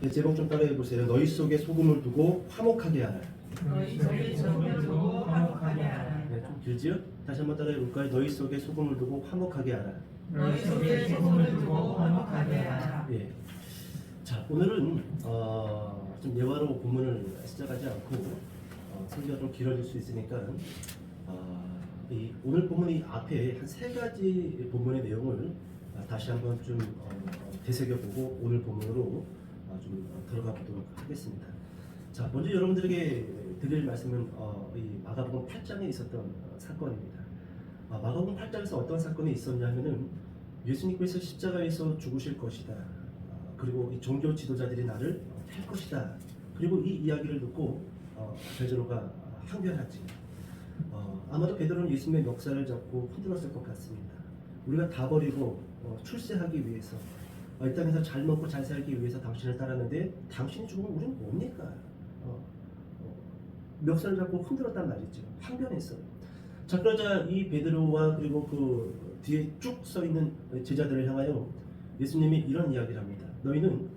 네, 제목 좀 따라해 보세요. 너희 속에 소금을 두고 화목하게 하라. 너희 속에 소금을 두고 화목하게 하라. 네, 좀 길지요? 다시 한번 따라해 볼까요? 너희 속에 소금을 두고 화목하게 하라. 너희 속에 소금을 두고 화목하게 하라. 예. 자, 오늘은 좀 예화로 본문을 시작하지 않고 설교가 좀 길어질 수 있으니까 이 오늘 본문이 앞에 한 세 가지 본문의 내용을 다시 한번 좀 되새겨보고 오늘 본문으로 좀 들어가 보도록 하겠습니다. 자, 먼저 여러분들에게 드릴 말씀은 이 마가복음 8장에 있었던 사건입니다. 마가복음 8장에서 어떤 사건이 있었냐면은 예수님께서 십자가에서 죽으실 것이다. 그리고 이 종교 지도자들이 나를 할 것이다. 그리고 이 이야기를 듣고 베드로가 항변하지. 아마도 베드로는 예수님의 멱살을 잡고 흔들었을 것 같습니다. 우리가 다 버리고 출세하기 위해서 이 땅에서 잘 먹고 잘 살기 위해서 당신을 따랐는데 당신이 죽으면 우리는 뭡니까? 멱살을 잡고 흔들었단 말이죠. 항변했어요. 자, 그러자 이 베드로와 그리고 그 뒤에 쭉 서 있는 제자들을 향하여 예수님이 이런 이야기를 합니다. 너희는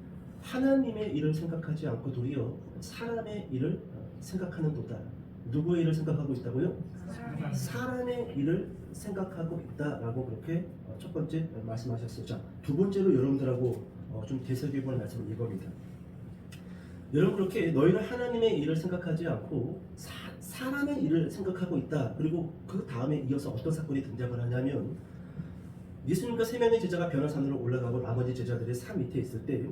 하나님의 일을 생각하지 않고 도리어 사람의 일을 생각하는도다. 누구의 일을 생각하고 있다고요? 사람의 일을 생각하고 있다라고 그렇게 첫 번째 말씀하셨어요. 자, 두 번째로 여러분들하고 좀 되새겨볼 말씀은 이겁니다. 여러분, 그렇게 너희는 하나님의 일을 생각하지 않고 사람의 일을 생각하고 있다. 그리고 그 다음에 이어서 어떤 사건이 등장을 하냐면 예수님과 세 명의 제자가 변화산으로 올라가고 나머지 제자들이 산 밑에 있을 때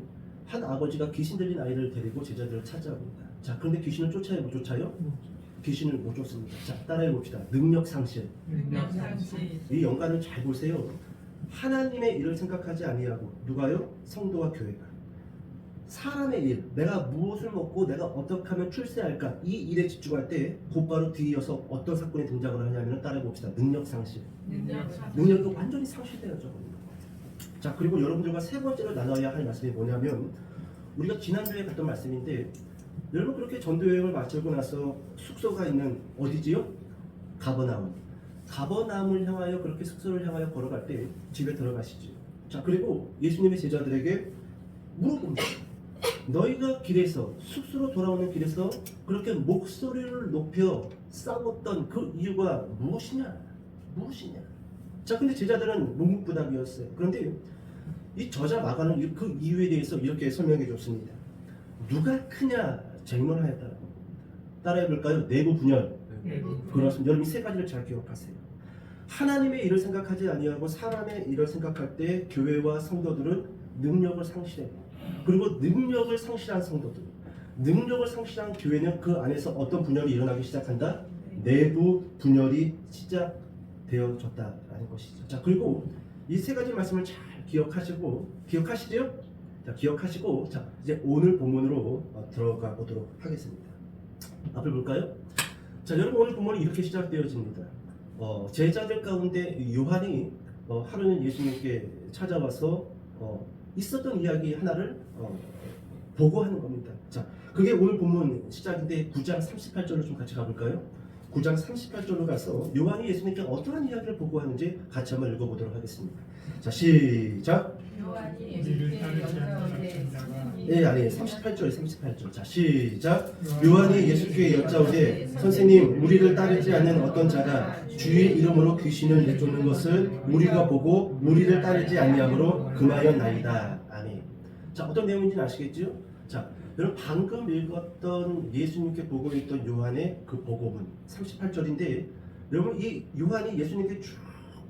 한 아버지가 귀신 들린 아이를 데리고 제자들을 찾아옵니다. 자, 그런데 귀신을 쫓아요? 못 쫓아요? 귀신을 못 쫓습니다. 자, 따라해 봅시다. 능력 상실. 이 연관을 잘 보세요. 하나님의 일을 생각하지 아니하고 누가요? 성도와 교회가. 사람의 일, 내가 무엇을 먹고 내가 어떻게 하면 출세할까, 이 일에 집중할 때 곧바로 뒤이어서 어떤 사건이 등장을 하냐면 따라해 봅시다. 능력 상실. 능력이 완전히 상실되어져. 자, 그리고 여러분들과 세 번째로 나눠야 할 말씀이 뭐냐면 우리가 지난주에 봤던 말씀인데 여러분, 그렇게 전도여행을 마치고 나서 숙소가 있는 어디지요? 가버나움. 가버나움을 향하여 그렇게 숙소를 향하여 걸어갈 때 집에 들어가시죠. 자, 그리고 예수님의 제자들에게 물어봅니다. 너희가 길에서 숙소로 돌아오는 길에서 그렇게 목소리를 높여 싸웠던 그 이유가 무엇이냐? 자, 근데 제자들은 묵묵부답이었어요. 그런데 이 저자 마가는 그 이유에 대해서 이렇게 설명해 줬습니다. 누가 크냐 쟁론하였다라고 합니다. 따라해 볼까요? 내부 분열. 그렇습니다. 여러분, 이 세 가지를 잘 기억하세요. 하나님의 일을 생각하지 아니하고 사람의 일을 생각할 때 교회와 성도들은 능력을 상실해요. 그리고 능력을 상실한 성도들, 능력을 상실한 교회는 그 안에서 어떤 분열이 일어나기 시작한다? 내부 분열이 시작되어졌다라는 것이죠. 자, 그리고 이 세 가지 말씀을 잘 기억하시죠? 자, 기억하시고, 자, 이제 오늘 본문으로 들어가 보도록 하겠습니다. 앞을 볼까요? 자, 여러분, 오늘 본문이 이렇게 시작되어집니다. 제자들 가운데 요한이 하루는 예수님께 찾아와서 있었던 이야기 하나를 보고하는 겁니다. 자, 그게 오늘 본문 시작인데 9장 38절로 좀 같이 가볼까요? 9장 38절로 가서 요한이 예수님께 어떠한 이야기를 보고하는지 같이 한번 읽어보도록 하겠습니다. 자, 시작. 요한이 예수께 여짜오되 예, 아니 38절. 자, 시작. 요한이 예수께 여짜오되 선생님, 우리를 따르지 않는 어떤 자가 주의 이름으로 귀신을 내쫓는 것을 우리가 보고 우리를 따르지 아니함으로 금하였나이다. 아멘. 자, 어떤 내용인지는 아시겠죠? 자, 여러분, 방금 읽었던 예수님께 보고했던 요한의 그 보고문 38절인데 여러분, 이 요한이 예수님께 쭉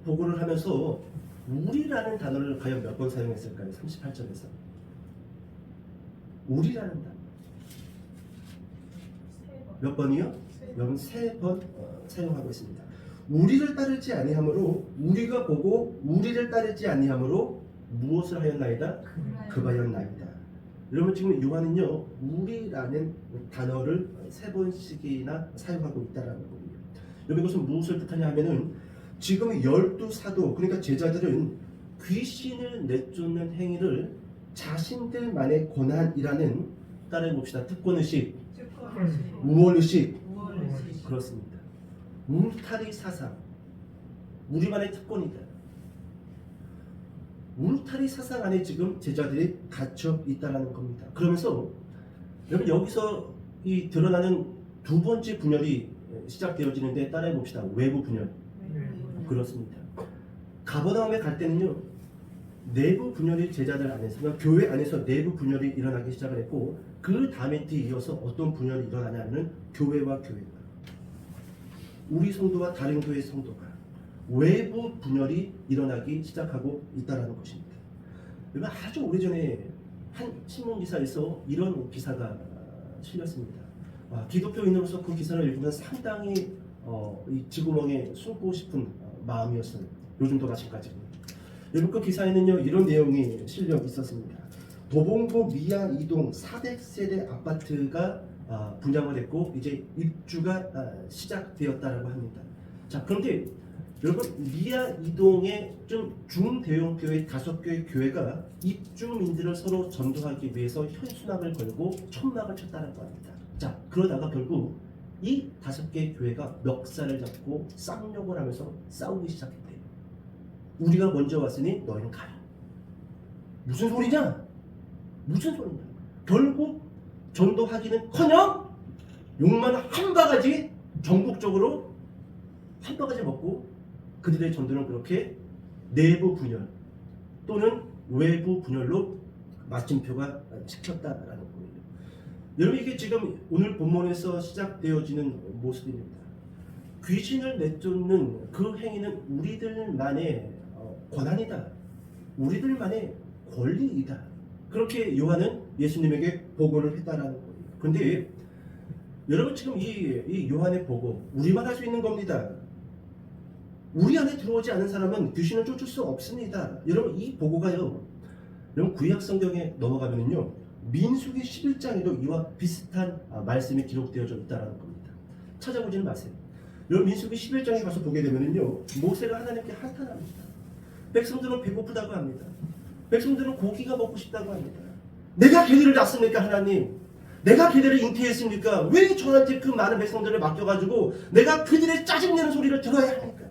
보고를 하면서 우리라는 단어를 과연 몇 번 사용했을까요? 38절에서 우리라는 단어 몇 번이요? 여러분, 3번 사용하고 있습니다. 우리를 따르지 아니하므로, 우리가 보고 우리를 따르지 아니하므로 무엇을 하였나이다? 금하였나이다. 여러분, 지금 요한은요, 우리라는 단어를 3번씩이나 사용하고 있다라는 겁니다. 여러분, 이것은 무엇을 뜻하냐 하면은 지금 12사도, 그러니까 제자들은 귀신을 내쫓는 행위를 자신들만의 권한이라는, 따라해 봅시다. 특권의식, 우월의식, 그렇습니다. 울타리 사상, 우리만의 특권이다. 울타리 사상 안에 지금 제자들이 갇혀 있다는 겁니다. 그러면서 여러분 여기서 이 드러나는 두 번째 분열이 시작되어지는데 따라해 봅시다. 외부 분열. 그렇습니다. 가버나움에 갈 때는요, 내부 분열이 제자들 안에서, 그러니까 교회 안에서 내부 분열이 일어나기 시작을 했고, 그 다음에 뒤이어서 어떤 분열이 일어나냐면 교회와 교회가, 우리 성도와 다른 교회 성도가 외부 분열이 일어나기 시작하고 있다는 것입니다. 여러분 아주 오래전에 한 신문기사에서 이런 기사가 실렸습니다. 기독교인으로서 그 기사를 읽으면 상당히 이 지구멍에 숨고 싶은 마음이었어요. 요즘도 마찬가지입니다. 여러분 그 기사에는요 이런 내용이 실려 있었습니다. 도봉구 미아 2동 400세대 아파트가 분양을 했고 이제 입주가 시작되었다라고 합니다. 자, 그런데 여러분 미아 2동의 좀 중대형 교회 5개의 교회가 입주민들을 서로 전도하기 위해서 현수막을 걸고 천막을 쳤다는 겁니다. 자, 그러다가 결국 이 5개의 교회가 멱살을 잡고 쌍욕을 하면서 싸우기 시작했대요. 우리가 먼저 왔으니 너희는 가라. 무슨 소리냐? 무슨 소리냐? 결국 전도하기는커녕 욕만 한 바가지 전국적으로 한 바가지 먹고 그들의 전도는 그렇게 내부 분열 또는 외부 분열로 마침표가 찍혔다라는 거예요. 여러분 이게 지금 오늘 본문에서 시작되어지는 모습입니다. 귀신을 내쫓는 그 행위는 우리들만의 권한이다. 우리들만의 권리이다. 그렇게 요한은 예수님에게 보고를 했다라는 거예요. 그런데 여러분 지금 이 요한의 보고 우리만 할 수 있는 겁니다. 우리 안에 들어오지 않은 사람은 귀신을 쫓을 수 없습니다. 여러분 이 보고가요. 여러분 구약 성경에 넘어가면요 민수기 11장에도 이와 비슷한 말씀이 기록되어져 있다는 겁니다. 찾아보지는 마세요. 여러분 민수기 11장에 가서 보게 되면요 모세가 하나님께 한탄합니다. 백성들은 배고프다고 합니다. 백성들은 고기가 먹고 싶다고 합니다. 내가 걔들을 낳습니까 하나님? 내가 걔들을 잉태했습니까? 왜 저한테 그 많은 백성들을 맡겨가지고 내가 그들의 짜증내는 소리를 들어야 합니까?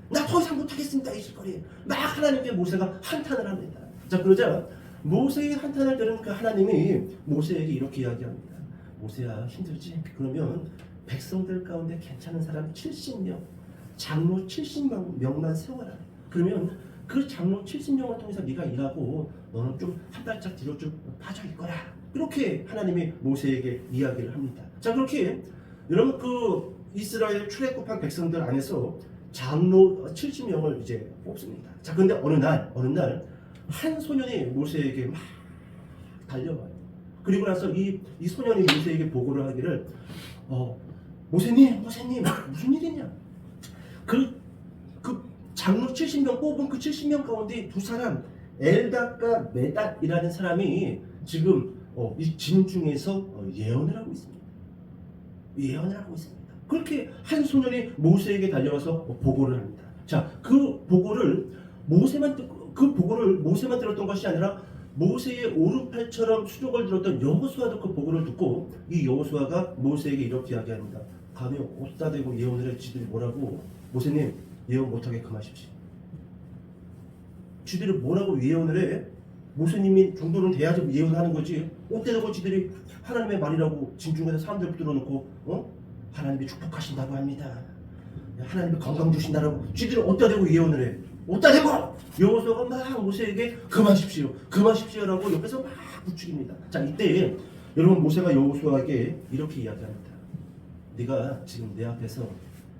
나 더 이상 못하겠습니다 이 짓거리. 막 하나님께 모세가 한탄을 합니다. 자, 그러자 모세의 한탄을 들은 그 하나님이 모세에게 이렇게 이야기합니다. 모세야 힘들지? 그러면 백성들 가운데 괜찮은 사람 70명 장로 70명만 세워라. 그러면 그 장로 70명을 통해서 네가 일하고 너는 좀 한 발짝 뒤로 좀 빠져 있거라. 그렇게 하나님이 모세에게 이야기를 합니다. 자, 그렇게 여러분 그 이스라엘 출애굽한 백성들 안에서 장로 70명을 이제 뽑습니다. 자, 근데 어느 날 한 소년이 모세에게 막 달려와요. 그리고 나서 이 소년이 모세에게 보고를 하기를 모세님 무슨 일이냐? 그 장로 70명 뽑은 그 70명 가운데 두 사람 엘닷과 메닷이라는 사람이 지금 이 진중에서 예언을 하고 있습니다. 예언을 하고 있습니다. 그렇게 한 소년이 모세에게 달려와서 보고를 합니다. 자, 그 보고를 모세만 들었던 것이 아니라 모세의 오른팔처럼 수족을 들었던 여호수아도 그 보고를 듣고 이 여호수아가 모세에게 이렇게 이야기합니다. 감히 옷다 대고 예언을 해 지들이 뭐라고? 모세님 예언 못하게 금하십시오. 지들이 뭐라고 예언을 해? 모세님이 정도는 돼야지 예언하는 거지. 옷다 대고 지들이 하나님의 말이라고 진중에서 사람들 붙들어놓고 하나님이 축복하신다고 합니다. 하나님이 건강 주신다라고 지들이 옷다 대고 예언을 해. 옷다 대고! 여호수아가 막 모세에게 금하십시오라고 옆에서 막 부추깁니다. 자, 이때 여러분 모세가 여호수아에게 이렇게 이야기합니다. 네가 지금 내 앞에서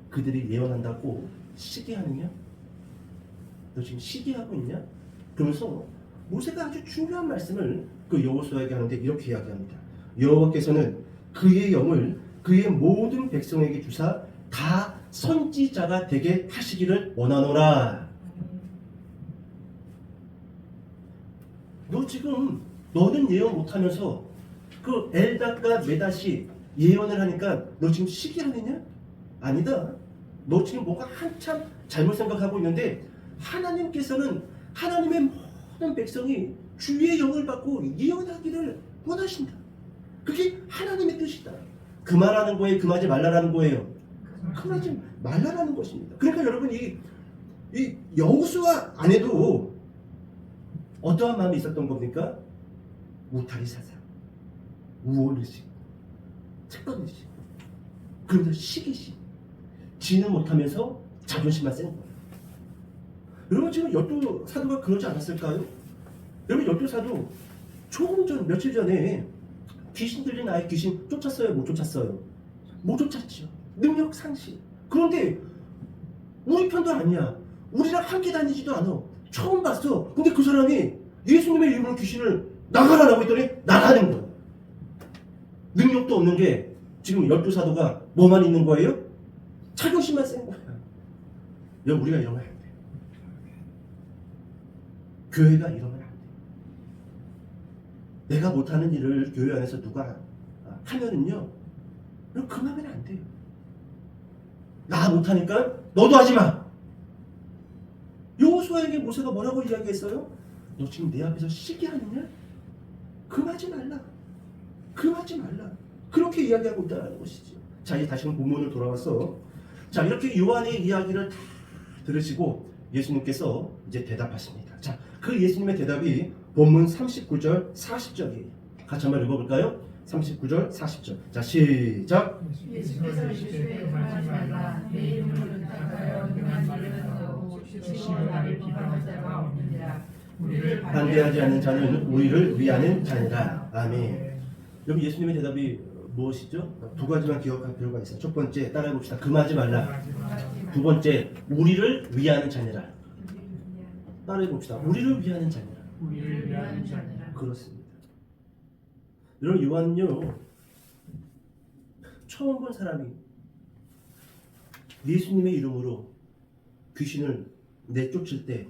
그들이 예언한다고 시기하느냐? 너 지금 시기하고 있냐? 그러면서 모세가 아주 중요한 말씀을 그 여호수아에게 하는데 이렇게 이야기합니다. 여호와께서는 그의 영을 그의 모든 백성에게 주사 다 선지자가 되게 하시기를 원하노라. 너 지금 너는 예언 못하면서 그 엘닷과 메닷이 예언을 하니까 너 지금 시기하느냐? 아니다. 너 지금 뭔가 한참 잘못 생각하고 있는데 하나님께서는 하나님의 모든 백성이 주의 영을 받고 예언하기를 원하신다. 그게 하나님의 뜻이다. 금하라는 거예요? 금하지 말라라는 거예요? 금하지 말라라는 것입니다. 그러니까 여러분 이 여호수아 안에도 어떠한 마음이 있었던 겁니까? 우타리 사상, 우월의식, 특권의식, 그러면서 시기심, 지는 못하면서 자존심만 센 거예요. 여러분 지금 엿도 사도가 그러지 않았을까요? 여러분 엿도 사도 조금 전 며칠 전에 귀신 들린 아이 귀신 쫓았어요? 못 쫓았어요? 못 쫓았죠. 능력 상실. 그런데 우리 편도 아니야. 우리랑 함께 다니지도 않아. 처음 봤어. 근데 그 사람이 예수님의 이름으로 귀신을 나가라라고 했더니 나가는 거야. 능력도 없는 게 지금 열두 사도가 뭐만 있는 거예요? 자존심만 센 거야. 여러분 우리가 이러면 안 돼. 교회가 이러면 안 돼. 내가 못하는 일을 교회 안에서 누가 하면은요, 그럼 그만하면 안 돼요. 나 못하니까 너도 하지 마. 여호수아에게 모세가 뭐라고 이야기했어요? 너 지금 내 앞에서 시기하느냐? 금하지 말라. 금하지 말라. 그렇게 이야기하고 있다는 것이죠. 자, 이제 다시 본문으로 돌아와서, 자, 이렇게 요한의 이야기를 다 들으시고 예수님께서 이제 대답하십니다. 자, 그 예수님의 대답이 본문 39절 40절이에요. 같이 한번 읽어볼까요? 39절 40절. 자, 시작. 예수께서 이르시되 금하지 말라. 내 이름으로 부탁하여 능한 일을 하고 스스로 나를 비방할 자가 없느니라. 우리를 반대하지 않는 자는 우리를 위하는 자니라. 아멘. 여기 예수님의 대답이 무엇이죠? 두 가지만 기억할 필요가 있어요. 첫 번째, 따라해봅시다. 금하지 말라. 두 번째, 우리를 위하는 자니라. 따라해봅시다. 우리를 위하는 자니라. 우리를 위하는 자니라. 그렇습니다. 여러분, 요한은요, 처음 본 사람이 예수님의 이름으로 귀신을 내쫓을 때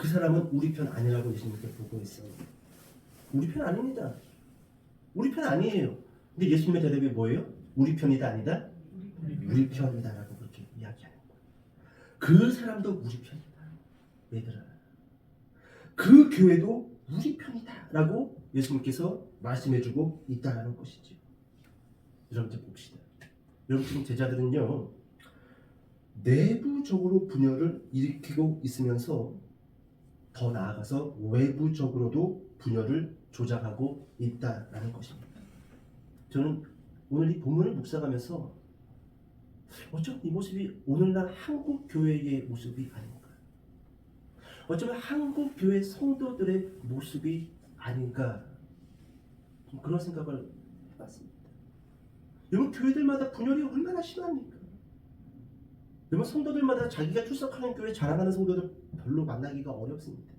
그 사람은 우리 편 아니라고 예수님께 보고했어요. 우리 편 아닙니다. 우리 편 아니에요. 근데 예수님의 대답이 뭐예요? 우리 편이다 아니다? 우리 편이다라고 그렇게 이야기하는 거예요. 그 사람도 우리 편이다. 얘들아. 그 교회도 우리 편이다라고 예수님께서 말씀해주고 있다라는 것이죠. 여러분 이제 봅시다. 여러분 지금 제자들은요, 내부적으로 분열을 일으키고 있으면서 더 나아가서 외부적으로도 분열을 조작하고 있다라는 것입니다. 저는 오늘 이 본문을 묵상하면서 어쩌면 이 모습이 오늘날 한국 교회의 모습이 아닌가, 어쩌면 한국 교회 성도들의 모습이 아닌가, 그런 생각을 해봤습니다. 여러분 교회들마다 분열이 얼마나 심합니까? 여러분 성도들마다 자기가 출석하는 교회 자랑하는 성도들 별로 만나기가 어렵습니다.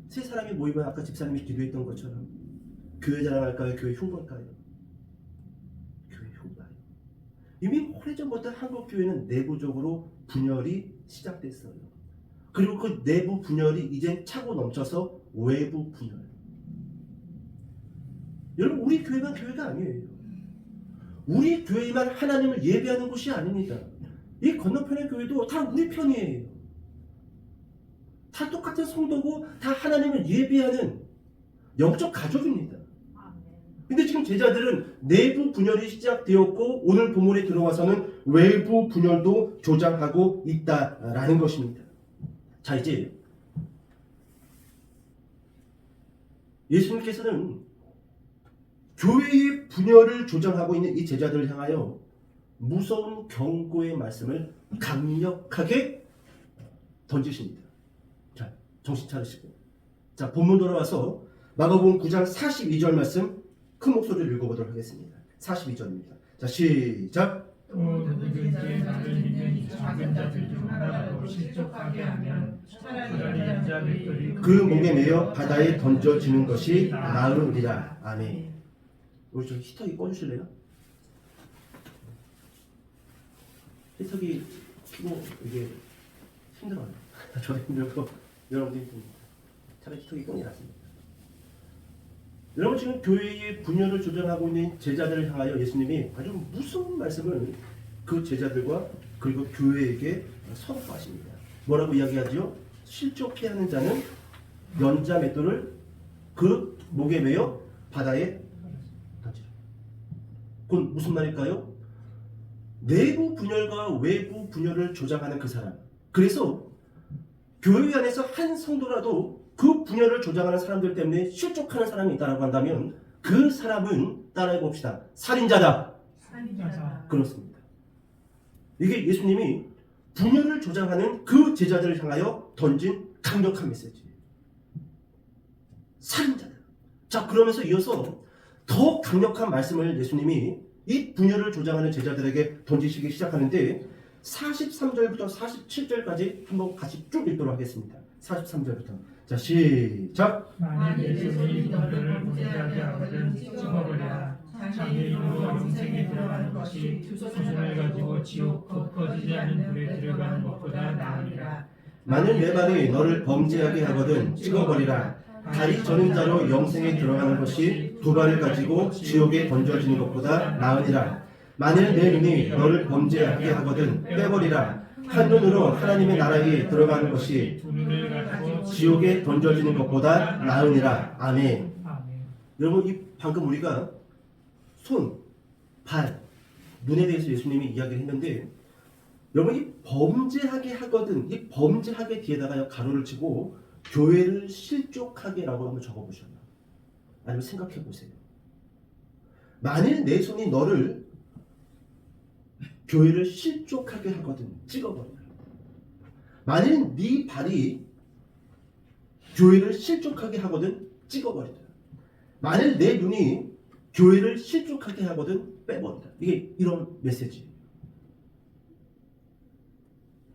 세 사람이 모이면 아까 집사님이 기도했던 것처럼 교회 자랑할까요? 교회 흉볼까요? 교회 흉봐요. 이미 오래전부터 한국 교회는 내부적으로 분열이 시작됐어요. 그리고 그 내부 분열이 이제 차고 넘쳐서 외부 분열. 여러분 우리 교회만 교회가 아니에요. 우리 교회만 하나님을 예배하는 곳이 아닙니다. 이 건너편의 교회도 다 우리 편이에요. 다 똑같은 성도고 다 하나님을 예배하는 영적 가족입니다. 근데 지금 제자들은 내부 분열이 시작되었고 오늘 본문에 들어와서는 외부 분열도 조장하고 있다라는 것입니다. 자, 이제 예수님께서는 교회의 분열을 조장하고 있는 이 제자들을 향하여 무서운 경고의 말씀을 강력하게 던지십니다. 자, 정신 차리시고, 자, 본문 돌아와서 마가복음 9장 42절 말씀 큰 목소리를 읽어보도록 하겠습니다. 42절입니다. 자, 시작. 또 누구든지 나를 믿는 이 작은 자들 중 하나라도 실족하게 하면 차라리 인자들이 그 목에 매어 바다에 던져지는 것이 나으리라. 아멘. 우리 좀 히터기 꺼주실래요? 히터기 켜고 이게 힘들어요. 저도 힘들고 여러분도 힘듭니다. 차라리 히터기 끄는 게 낫습니다. 여러분 지금 교회의 분열을 조장하고 있는 제자들을 향하여 예수님이 아주 무서운 말씀을 그 제자들과 그리고 교회에게 선포하십니다. 뭐라고 이야기하죠? 실족해 하는 자는 연자 맷돌을 그 목에 매어 바다에 던지라. 그건 무슨 말일까요? 내부 분열과 외부 분열을 조장하는 그 사람. 그래서 교회 안에서 한 성도라도 그 분열을 조장하는 사람들 때문에 실족하는 사람이 있다고 한다면 그 사람은 따라해 봅시다. 살인자다. 살인자다. 그렇습니다. 이게 예수님이 분열을 조장하는 그 제자들을 향하여 던진 강력한 메시지예요. 살인자다. 자, 그러면서 이어서 더 강력한 말씀을 예수님이 이 분열을 조장하는 제자들에게 던지시기 시작하는데 43절부터 47절까지 한번 같이 쭉 읽도록 하겠습니다. 43절부터. 자, 시작. 만일 내 손이 너를 범죄하게 하거든 찍어버리라. 장애인으로 영생에 들어가는 것이 두 손을 가지고 지옥 곧 꺼지지 않는 불에 들어가는 것보다 나으니라. 만일 내 발이 너를 범죄하게 하거든 찍어버리라. 다리 저는 자로 영생에 들어가는 것이 두 발을 가지고 지옥에 던져지는 것보다 나으니라. 만일 내 눈이 너를 범죄하게 하거든 빼버리라. 한 눈으로 하나님의 나라에 들어가는 것이 두 눈을 가지고 지옥에 던져지는 것보다 나으니라. 아멘. 아멘. 여러분, 이 방금 우리가 손, 발, 눈에 대해서 예수님이 이야기를 했는데 여러분, 이 범죄하게 하거든, 이 범죄하게 뒤에다가 가로를 치고 교회를 실족하게라고 한번 적어보셔요. 아니면 생각해 보세요. 만일 내 손이 너를 교회를 실족하게 하거든 찍어버려. 만일 네 발이 교회를 실족하게 하거든 찍어버리라. 만일 내 눈이 교회를 실족하게 하거든 빼버리라. 이게 이런 메시지예요.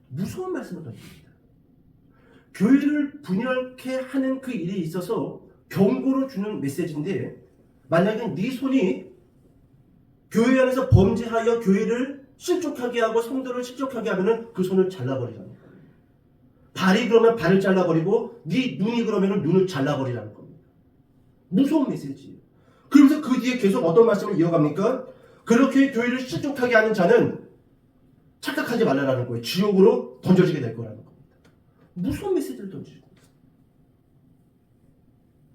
무서운 말씀을 던집니다. 교회를 분열케 하는 그 일에 있어서 경고를 주는 메시지인데 만약에 네 손이 교회 안에서 범죄하여 교회를 실족하게 하고 성도를 실족하게 하면은 그 손을 잘라버리라는 거예요. 발이 그러면 발을 잘라버리고 네 눈이 그러면 눈을 잘라버리라는 겁니다. 무서운 메시지예요. 그러면서 그 뒤에 계속 어떤 말씀을 이어갑니까? 그렇게 교회를 실족하게 하는 자는 착각하지 말라라는 거예요. 지옥으로 던져지게 될 거라는 겁니다. 무서운 메시지를 던지고 있어요.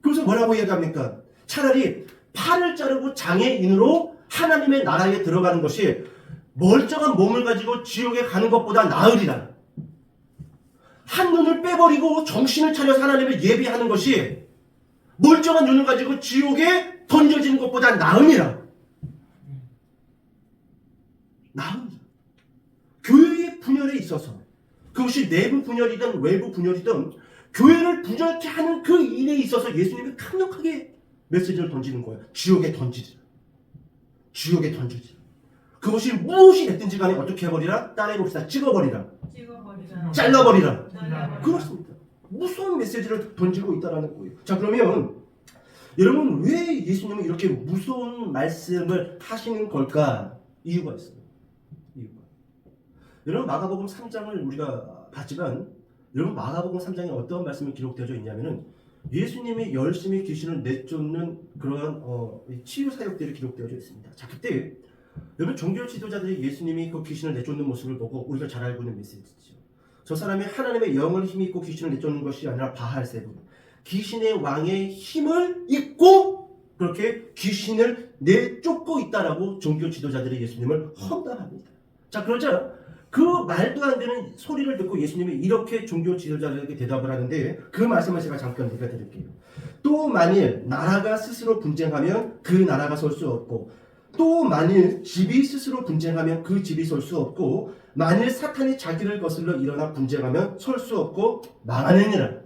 그래서 뭐라고 얘기합니까? 차라리 팔을 자르고 장애인으로 하나님의 나라에 들어가는 것이 멀쩡한 몸을 가지고 지옥에 가는 것보다 나으리라. 한 눈을 빼버리고 정신을 차려서 하나님을 예배하는 것이 멀쩡한 눈을 가지고 지옥에 던져지는 것보다 나으니라. 나으니라. 교회의 분열에 있어서 그것이 내부 분열이든 외부 분열이든 교회를 분열케 하는 그 일에 있어서 예수님이 강력하게 메시지를 던지는 거예요. 지옥에 던지리라. 지옥에 던지리라. 그것이 무엇이 됐든지 간에 어떻게 해버리라? 따라해봅시다. 찍어버리라. 잘라버리라. 그렇습니다. 무서운 메시지를 던지고 있다는 거예요. 자, 그러면 여러분, 왜 예수님은 이렇게 무서운 말씀을 하시는 걸까? 이유가 있어요. 이유가. 여러분, 마가복음 3장을 우리가 봤지만 여러분, 마가복음 3장에 어떤 말씀이 기록되어져 있냐면은 예수님이 열심히 귀신을 내쫓는 그러한 치유 사역들이 기록되어져 있습니다. 자, 그때 여러분, 종교 지도자들이 예수님이 그 귀신을 내쫓는 모습을 보고 우리가 잘 알고 있는 메시지죠. 저 사람이 하나님의 영을 힘입고 귀신을 내쫓는 것이 아니라 바알세불, 귀신의 왕의 힘을 입고 그렇게 귀신을 내쫓고 있다라고 종교 지도자들이 예수님을 험담합니다. 자, 그러자 그 말도 안 되는 소리를 듣고 예수님이 이렇게 종교 지도자들에게 대답을 하는데 그 말씀을 제가 잠깐 읽어드릴게요. 또 만일 나라가 스스로 분쟁하면 그 나라가 설 수 없고, 또 만일 집이 스스로 분쟁하면 그 집이 설 수 없고, 만일 사탄이 자기를 거슬러 일어나 분쟁하면 설 수 없고 망하느니라.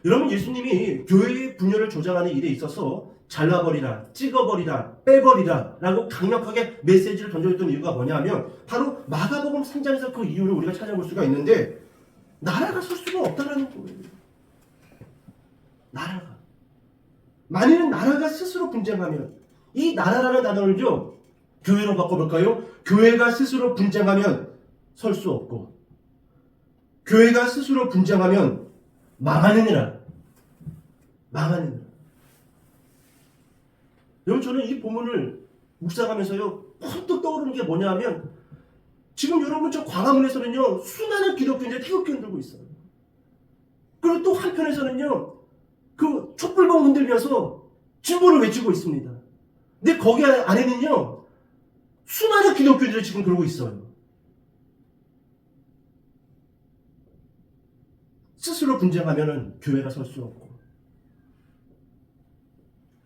여러분, 예수님이 교회의 분열을 조장하는 일에 있어서 잘라버리라, 찍어버리라, 빼버리라 라고 강력하게 메시지를 던져줬던 이유가 뭐냐면 바로 마가복음 3장에서 그 이유를 우리가 찾아볼 수가 있는데 나라가 설 수가 없다는 거예요. 나라가. 만일 나라가 스스로 분쟁하면, 이 나라라는 단어를요 교회로 바꿔볼까요? 교회가 스스로 분쟁하면 설 수 없고, 교회가 스스로 분쟁하면 망하느니라. 망하느니라. 여러분, 저는 이 본문을 묵상하면서요 헛또 떠오르는 게 뭐냐 하면 지금 여러분 저 광화문에서는요 수많은 기독교인들이 태극기 흔들고 있어요. 그리고 또 한편에서는요 그 촛불봉 흔들면서 진보를 외치고 있습니다. 근데 거기 안에는요 수많은 기독교인들이 지금 그러고 있어요. 스스로 분쟁하면은 교회가 설 수 없고,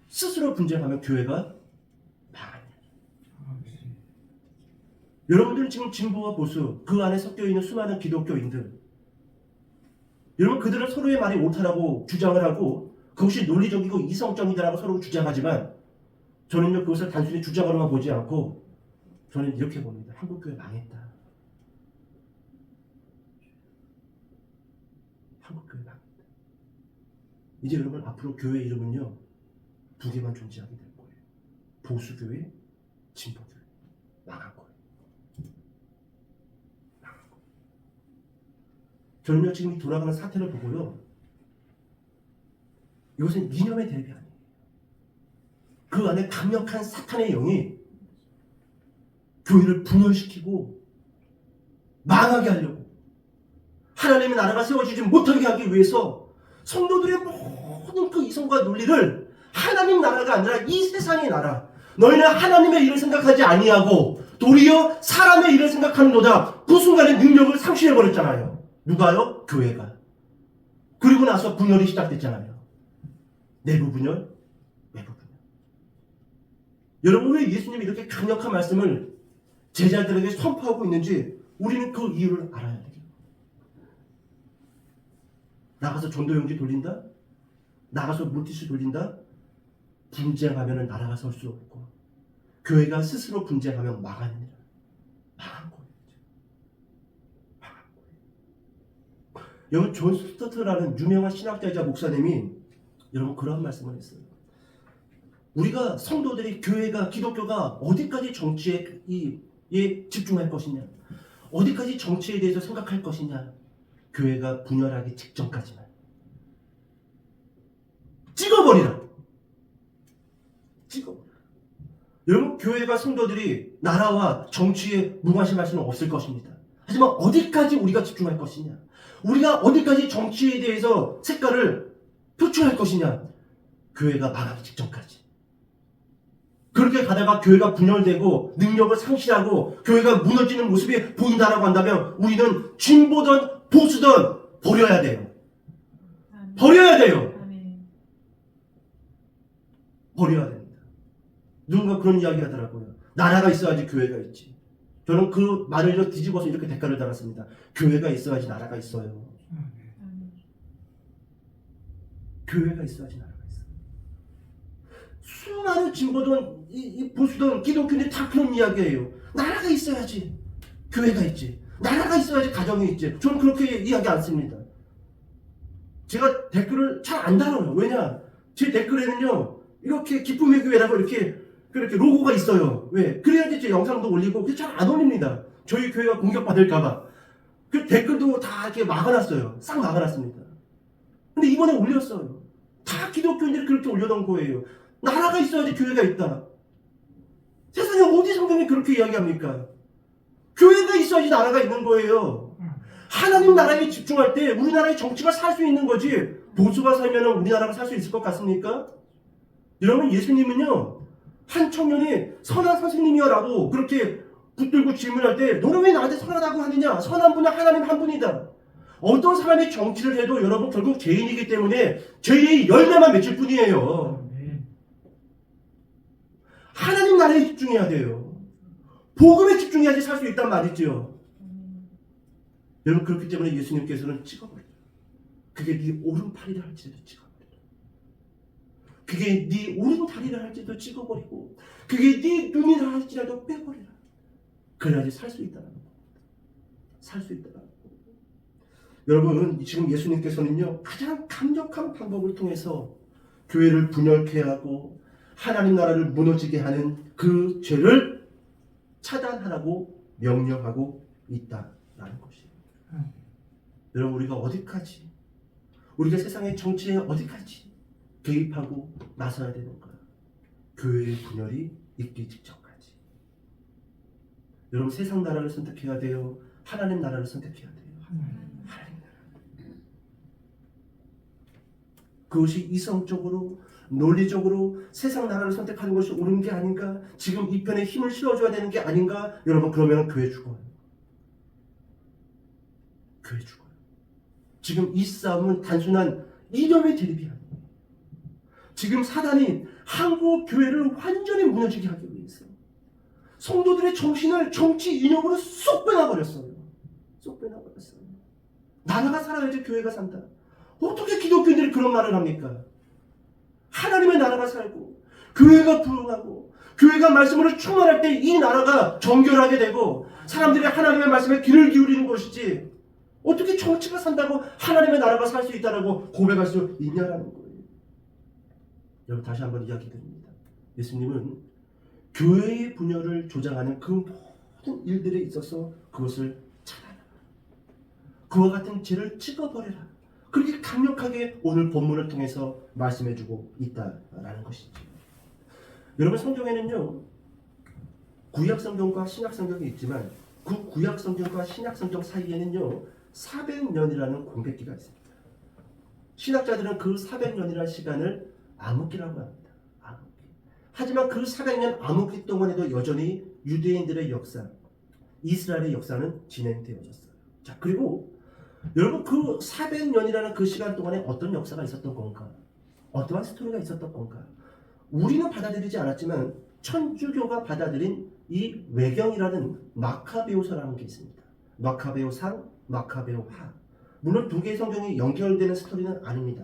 스스로 분쟁하면 교회가 망합니다. 여러분들 지금 진보와 보수 그 안에 섞여 있는 수많은 기독교인들, 여러분 그들은 서로의 말이 옳다라고 주장을 하고 그것이 논리적이고 이성적이다라고 서로 주장하지만 저는요 그것을 단순히 주장으로만 보지 않고 저는 이렇게 봅니다. 한국교회 망했다. 한국교회 망했다. 이제 여러분 앞으로 교회 이름은요 두 개만 존재하게 될 거예요. 보수교회, 진보교회. 망한 거예요. 망한 거예요. 저는요 지금 이 돌아가는 사태를 보고요 이것은 이념의 대비 아니에요. 그 안에 강력한 사탄의 영이 교회를 분열시키고 망하게 하려고, 하나님의 나라가 세워지지 못하게 하기 위해서 성도들의 모든 그 이성과 논리를 하나님 나라가 아니라 이 세상의 나라, 너희는 하나님의 일을 생각하지 아니하고 도리어 사람의 일을 생각하는도다. 그 순간에 능력을 상실해버렸잖아요. 누가요? 교회가. 그리고 나서 분열이 시작됐잖아요. 내부 분열, 외부 분열. 여러분 왜 예수님이 이렇게 강력한 말씀을 제자들에게 선포하고 있는지 우리는 그 이유를 알아야 돼요. 나가서 전도용지 돌린다? 나가서 물티슈 돌린다? 분쟁하면 나라가 설 수 없고 교회가 스스로 분쟁하면 망하느니라. 망한 거예요. 망한 거예요. 여러분 존 스토트라는 유명한 신학자이자 목사님이 여러분 그런 말씀을 했어요. 우리가 성도들이 교회가 기독교가 어디까지 정치에 집중할 것이냐, 어디까지 정치에 대해서 생각할 것이냐, 교회가 분열하기 직전까지만 찍어버리라. 찍어버리라. 여러분 교회가 성도들이 나라와 정치에 무관심할 수는 없을 것입니다. 하지만 어디까지 우리가 집중할 것이냐, 우리가 어디까지 정치에 대해서 색깔을 표출할 것이냐, 교회가 망하기 직전까지. 그렇게 가다가 교회가 분열되고 능력을 상실하고 교회가 무너지는 모습이 보인다라고 한다면 우리는 진보든 보수든 버려야 돼요. 버려야 돼요. 버려야 됩니다. 누군가 그런 이야기 하더라고요. 나라가 있어야지 교회가 있지. 저는 그 말을 뒤집어서 이렇게 댓글을 달았습니다. 교회가 있어야지 나라가 있어요. 교회가 있어야지 나라가 있어요. 수많은 진보든 이 보수든 기독교인들이 다 그런 이야기예요. 나라가 있어야지 교회가 있지. 나라가 있어야지 가정이 있지. 저는 그렇게 이야기 안 씁니다. 제가 댓글을 잘 안 달아요. 왜냐? 제 댓글에는요 이렇게 기쁨의 교회라고 이렇게 로고가 있어요. 왜? 그래야지 제 영상도 올리고 잘 안 올립니다. 저희 교회가 공격받을까봐. 그 댓글도 다 이렇게 막아놨어요. 싹 막아놨습니다. 근데 이번에 올렸어요. 다 기독교인들이 그렇게 올려놓은 거예요. 나라가 있어야지 교회가 있다. 세상에 어디 성경이 그렇게 이야기합니까? 교회가 있어야지 나라가 있는 거예요. 하나님 나라에 집중할 때 우리나라의 정치가 살 수 있는 거지, 보수가 살면 우리나라가 살 수 있을 것 같습니까? 여러분 예수님은요 한 청년이 선한 선생님이여라고 그렇게 붙들고 질문할 때 너는 왜 나한테 선하다고 하느냐? 선한 분은 하나님 한 분이다. 어떤 사람이 정치를 해도 여러분 결국 죄인이기 때문에 죄의 열매만 맺을 뿐이에요. 하나님 나라에 집중해야 돼요. 복음에 집중해야지 살 수 있단 말이죠. 여러분 그렇기 때문에 예수님께서는 찍어버려요. 그게 네 오른팔이라 할지라도 찍어버려요. 그게 네 오른다리라 할지라도 찍어버리고 그게 네 눈이라 할지라도 빼버려라. 그래야지 살 수 있다는 겁니다. 살 수 있다는 겁니다. 여러분 지금 예수님께서는요 가장 강력한 방법을 통해서 교회를 분열케 하고 하나님 나라를 무너지게 하는 그 죄를 차단하라고 명령하고 있다라는 것이에요. 여러분 우리가 어디까지, 우리가 세상의 정치에 어디까지 개입하고 나서야 되는가? 교회의 분열이 있기 직전까지. 여러분 세상 나라를 선택해야 돼요? 하나님 나라를 선택해야 돼요? 하나님 나라. 그것이 이성적으로 논리적으로 세상 나라를 선택하는 것이 옳은 게 아닌가? 지금 이 편에 힘을 실어줘야 되는 게 아닌가? 여러분 그러면 교회 죽어요. 교회 죽어요. 지금 이 싸움은 단순한 이념의 대립이 아니에요. 지금 사단이 한국 교회를 완전히 무너지게 하기 위해서 성도들의 정신을 정치 이념으로 쏙 빼놔버렸어요. 쏙 빼놔버렸어요. 나라가 살아야지 교회가 산다. 어떻게 기독교인들이 그런 말을 합니까? 하나님의 나라가 살고 교회가 부흥하고 교회가 말씀으로 충만할 때 이 나라가 정결하게 되고 사람들이 하나님의 말씀에 귀를 기울이는 것이지 어떻게 정치가 산다고 하나님의 나라가 살 수 있다라고 고백할 수 있냐라는 거예요. 여러분 다시 한번 이야기 드립니다. 예수님은 교회의 분열을 조장하는 그 모든 일들에 있어서 그것을 차단하라. 그와 같은 죄를 찍어버려라. 그렇게 강력하게 오늘 본문을 통해서 말씀해주고 있다라는 것이죠. 여러분 성경에는요 구약 성경과 신약 성경이 있지만 그 구약 성경과 신약 성경 사이에는요 400년이라는 공백기가 있습니다. 신학자들은 그 400년이라는 시간을 암흑기라고 합니다. 암흑기. 하지만 그 400년 암흑기 동안에도 여전히 유대인들의 역사, 이스라엘의 역사는 진행되어졌어요. 자, 그리고 여러분 그 400년이라는 그 시간 동안에 어떤 역사가 있었던 건가? 어떠한 스토리가 있었던 건가? 우리는 받아들이지 않았지만 천주교가 받아들인 이 외경이라는 마카베오서라는 게 있습니다. 마카베오상, 마카베오하. 물론 두 개의 성경이 연결되는 스토리는 아닙니다.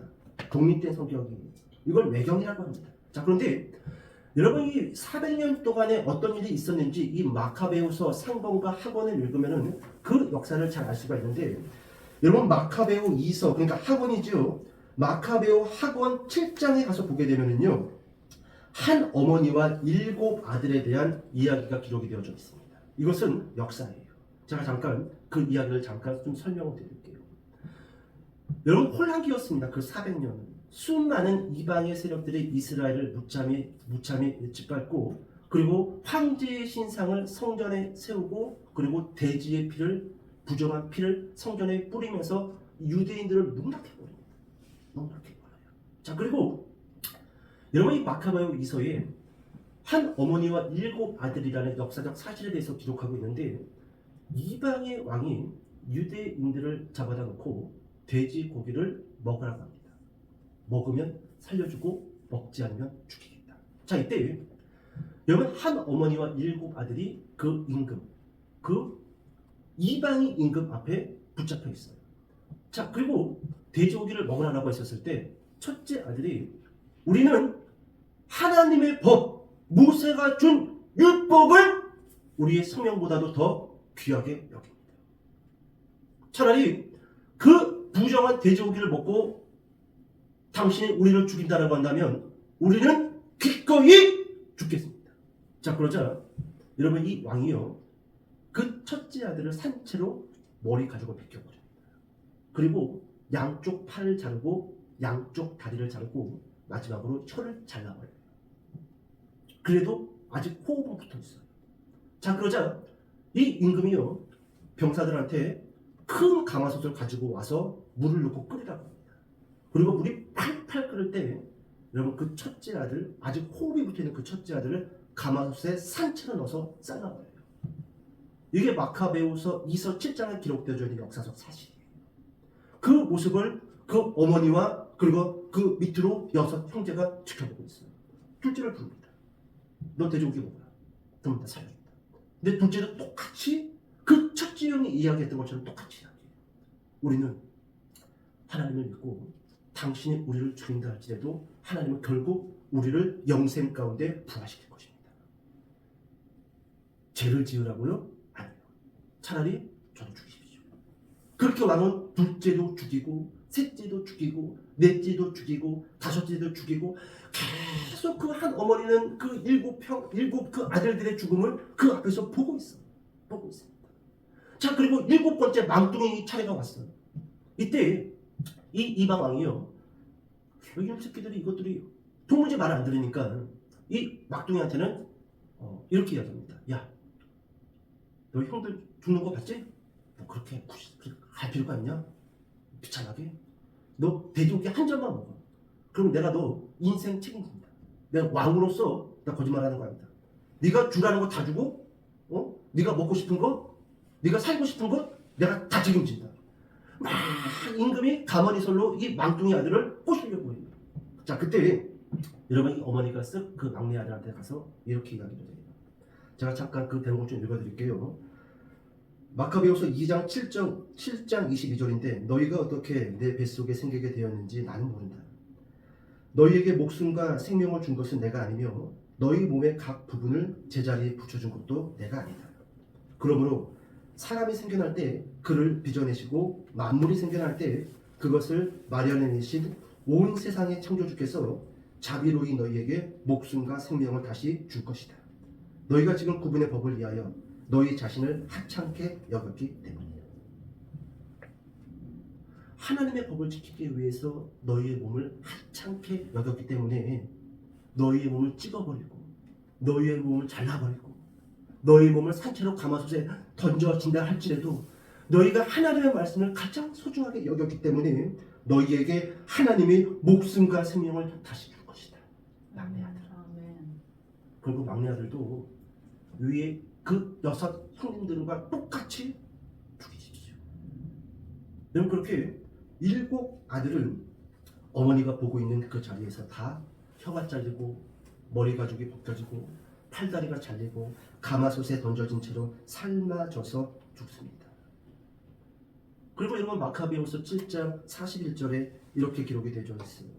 독립된 성경이에요. 이걸 외경이라고 합니다. 자, 그런데 여러분 이 400년 동안에 어떤 일이 있었는지 이 마카베오서 상본과 학원을 읽으면은 그 역사를 잘 알 수가 있는데 여러분 마카베오 2서 그러니까 학원이죠. 마카베오 학원 7장에 가서 보게 되면은요 한 어머니와 7 아들에 대한 이야기가 기록이 되어져 있습니다. 이것은 역사예요. 제가 잠깐 그 이야기를 잠깐 좀 설명을 드릴게요. 여러분 혼란기였습니다. 그 400년은 수많은 이방의 세력들이 이스라엘을 무참히 짓밟고 그리고 황제의 신상을 성전에 세우고 그리고 돼지의 피를 부정한 피를 성전에 뿌리면서 유대인들을 농락해버립니다. 농락해버려요. 자, 그리고 여러분 이 마카베오 이서에 한 어머니와 7 아들이라는 역사적 사실에 대해서 기록하고 있는데 이방의 왕이 유대인들을 잡아다 놓고 돼지 고기를 먹으라고 합니다. 먹으면 살려주고 먹지 않으면 죽이겠다. 자, 이때 여러분 한 어머니와 7 아들이 그 임금, 그 이방의 임금 앞에 붙잡혀 있어요. 자, 그리고 돼지고기를 먹으라고 했었을 때 첫째 아들이 우리는 하나님의 법, 모세가 준 율법을 우리의 생명보다도 더 귀하게 여깁니다. 차라리 그 부정한 돼지고기를 먹고 당신이 우리를 죽인다라고 한다면 우리는 기꺼이 죽겠습니다. 자, 그러자 여러분 이 왕이요 그 첫째 아들을 산채로 머리 가지고 벗겨버립니다. 그리고 양쪽 팔을 자르고 양쪽 다리를 자르고 마지막으로 혀를 잘라버려요. 그래도 아직 호흡은 붙어있어요. 자, 그러자 이 임금이요 병사들한테 큰 가마솥을 가지고 와서 물을 넣고 끓이라고 합니다. 그리고 물이 팔팔 끓을 때 여러분 그 첫째 아들 아직 호흡이 붙어있는 그 첫째 아들을 가마솥에 산채로 넣어서 잘라버려요. 이게 마카베오서 2서 7장에 기록되어져 있는 역사적 사실이에요. 그 모습을 그 어머니와 그리고 그 밑으로 6 형제가 지켜보고 있어요. 둘째를 부릅니다. 너 돼지고기 먹어라. 그럼 다 살려준다. 근데 둘째도 똑같이 그 첫째 형이 이야기했던 것처럼 똑같이 이야기해요. 우리는 하나님을 믿고 당신이 우리를 죽인다 할지라도 하나님은 결국 우리를 영생 가운데 부활시킬 것입니다. 죄를 지으라고요? 아니요. 차라리 저도 죽이십시오. 그렇게 왕은 둘째도 죽이고 셋째도 죽이고 넷째도 죽이고 다섯째도 죽이고 계속 그 한 어머니는 그 7 그 아들들의 죽음을 그 앞에서 보고 있습니다. 자, 그리고 7번째 망둥이 차례가 왔어요. 이때 이 이방 왕이요 이놈 새끼들이 이것들이 도무지 말을 안 들으니까 이 막둥이한테는 이렇게 이야기합니다. 야, 너 형들 죽는 거 봤지? 너 그렇게 할 필요가 있냐? 비참하게 너 돼지고기 한 점만 먹어. 그럼 내가 너 인생 책임진다. 내가 왕으로서 나 거짓말하는 거 아니다. 네가 주라는 거 다 주고 네가 먹고 싶은 거 네가 살고 싶은 거 내가 다 책임진다. 막 임금이 가만히설로 이 망둥이 아들을 꼬시려고 해요. 자, 그때 여러분 이 어머니가 쓱 그 막내 아들한테 가서 이렇게 이야기를 해요. 제가 잠깐 그 대목을 좀 읽어드릴게요. 마카베오서 2장 7장 22절인데 너희가 어떻게 내 뱃속에 생기게 되었는지 나는 모른다. 너희에게 목숨과 생명을 준 것은 내가 아니며 너희 몸의 각 부분을 제자리에 붙여준 것도 내가 아니다. 그러므로 사람이 생겨날 때 그를 빚어내시고 만물이 생겨날 때 그것을 마련해내신 온 세상의 창조주께서 자비로이 너희에게 목숨과 생명을 다시 줄 것이다. 너희가 지금 구분의 법을 위하여 너희 자신을 하찮게 여겼기 때문이다. 하나님의 법을 지키기 위해서 너희의 몸을 하찮게 여겼기 때문에 너희의 몸을 찍어버리고 너희의 몸을 잘라버리고 너희의 몸을 산채로 가마솥에 던져진다 할지라도 너희가 하나님의 말씀을 가장 소중하게 여겼기 때문에 너희에게 하나님이 목숨과 생명을 다시 줄 것이다. 막내 아들. 그리고 막내 아들도 위에 그 6 형님들과 똑같이 죽이십시오. 여러분, 그렇게 7 아들은 어머니가 보고 있는 그 자리에서 다 혀가 잘리고 머리 가죽이 벗겨지고 팔다리가 잘리고 가마솥에 던져진 채로 삶아져서 죽습니다. 그리고 여러분 마카베오서 7장 41절에 이렇게 기록이 되어 있어요.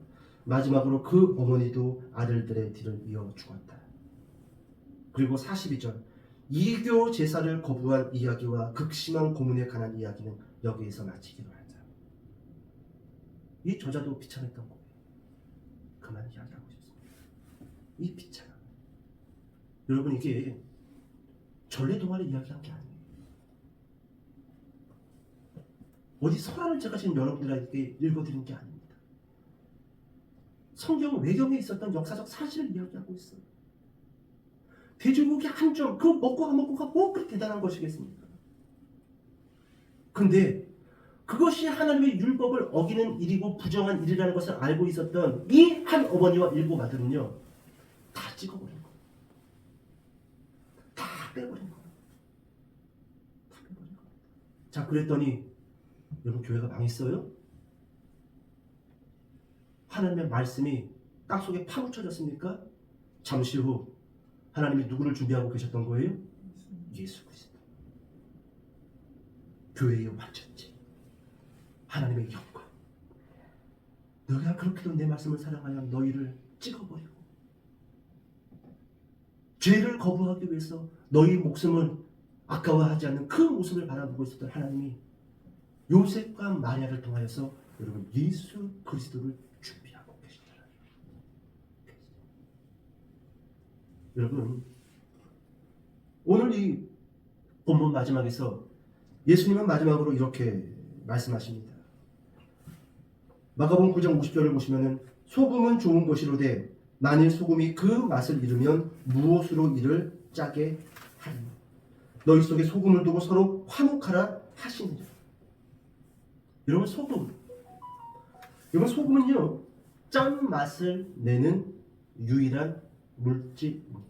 마지막으로 그 어머니도 아들들의 뒤를 이어 죽었다. 그리고 42절 이교 제사를 거부한 이야기와 극심한 고문에 관한 이야기는 여기에서 마치기로 하자. 이 저자도 비참했던 거예요. 그만 이야기하고 싶습니다. 이 비참. 여러분, 이게 전래동화를 이야기한 게 아니에요. 어디 설화를 제가 지금 여러분들에게 읽어드린 게 아닙니다. 성경 외경에 있었던 역사적 사실을 이야기하고 있어요. 돼지고기 한 점, 그거 먹고 안 먹고가 뭐 그렇게 대단한 것이겠습니까? 근데 그것이 하나님의 율법을 어기는 일이고 부정한 일이라는 것을 알고 있었던 이 한 어머니와 7 아들은요, 다 찍어버린 거예요. 다 빼버린 거예요. 다 빼버린 거예요. 자, 그랬더니 여러분, 교회가 망했어요? 하나님의 말씀이 땅속에 파묻혀졌습니까? 잠시 후 하나님이 누구를 준비하고 계셨던 거예요? 예수 그리스도. 교회의 완전체, 하나님의 영광. 너희가 그렇게도 내 말씀을 사랑하여 너희를 찍어버리고 죄를 거부하기 위해서 너희 목숨을 아까워하지 않는 그 모습을 바라보고 있었던 하나님이 요셉과 마리아를 통하여서 여러분 예수 그리스도를 준비하고 계시더라고요. 여러분, 오늘 이 본문 마지막에서 예수님은 마지막으로 이렇게 말씀하십니다. 마가복음 9장 50절을 보시면은 소금은 좋은 것이로되 만일 소금이 그 맛을 잃으면 무엇으로 이를 짜게 하리요. 너희 속에 소금을 두고 서로 화목하라 하시니라. 여러분, 소금은요, 짠 맛을 내는 유일한 물질입니다.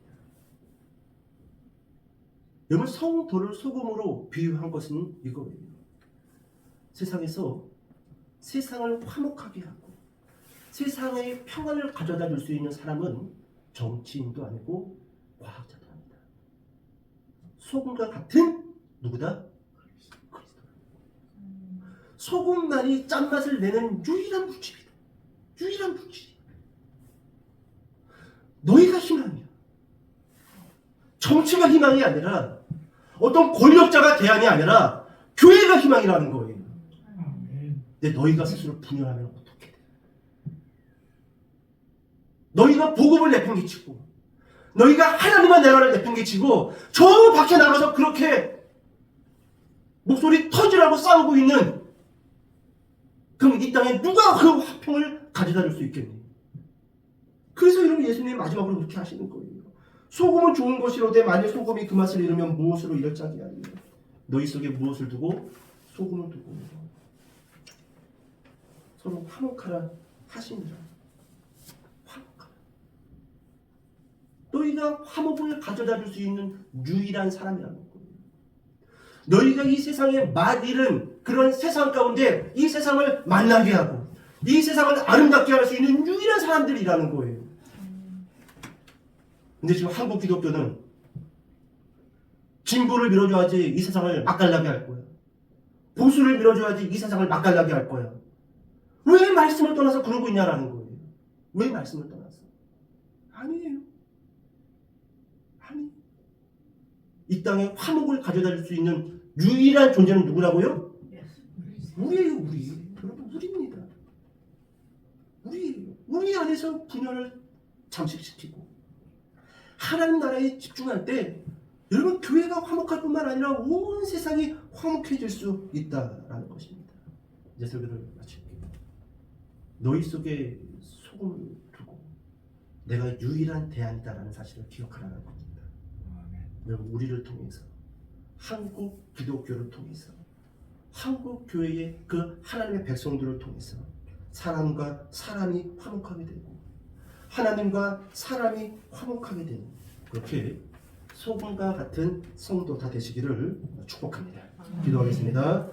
여러분, 성도를 소금으로 비유한 것은 이거예요. 세상에서 세상을 화목하게 하고 세상의 평안을 가져다 줄 수 있는 사람은 정치인도 아니고 과학자도 아니다. 소금과 같은 누구다? 그리스도. 소금만이 짠맛을 내는 유일한 물질이다. 유일한 물질이다. 너희가 희망이야. 정치가 희망이 아니라 어떤 권력자가 대안이 아니라 교회가 희망이라는 거예요. 근데 너희가 스스로 분열하면 어떻게 돼? 너희가 복음을 내팽개치고 너희가 하나님의 나라를 내팽개치고 저 밖에 나가서 그렇게 목소리 터지라고 싸우고 있는, 그럼 이 땅에 누가 그 화평을 가져다 줄 수 있겠니? 그래서 여러분, 예수님이 마지막으로 그렇게 하시는 거예요. 소금은 좋은 것이로되 만일 소금이 그 맛을 잃으면 무엇으로 이를 짜게 하리요. 너희 속에 무엇을 두고? 소금을 두고 서로 화목하라 하시니라. 화목하라. 너희가 화목을 가져다 줄 수 있는 유일한 사람이라는 거예요. 너희가 이 세상에 맛 잃은 그런 세상 가운데 이 세상을 만나게 하고 이 세상을 아름답게 할 수 있는 유일한 사람들이라는 거예요. 근데 지금 한국 기독교는 진보를 밀어줘야지 이 세상을 맛깔나게 할 거야. 보수를 밀어줘야지 이 세상을 맛깔나게 할 거야. 왜 말씀을 떠나서 그러고 있냐라는 거예요. 왜 말씀을 떠나서? 아니에요. 아니. 이 땅에 화목을 가져다 줄 수 있는 유일한 존재는 누구라고요? 우리예요, 우리. 여러분, 우리입니다. 우리 안에서 분열을 잠식시키고 하나님 나라에 집중할 때 여러분 교회가 화목할 뿐만 아니라 온 세상이 화목해질 수 있다라는 것입니다. 이제 설교를 마칠게요. 너희 속에 소금을 두고 내가 유일한 대안이다라는 사실을 기억하라는 겁니다. 여러분 우리를 통해서 한국 기독교를 통해서 한국 교회의 그 하나님의 백성들을 통해서 사람과 사람이 화목하게 되고 하나님과 사람이 화목하게 되는 그렇게 소금과 같은 성도 다 되시기를 축복합니다. 기도하겠습니다.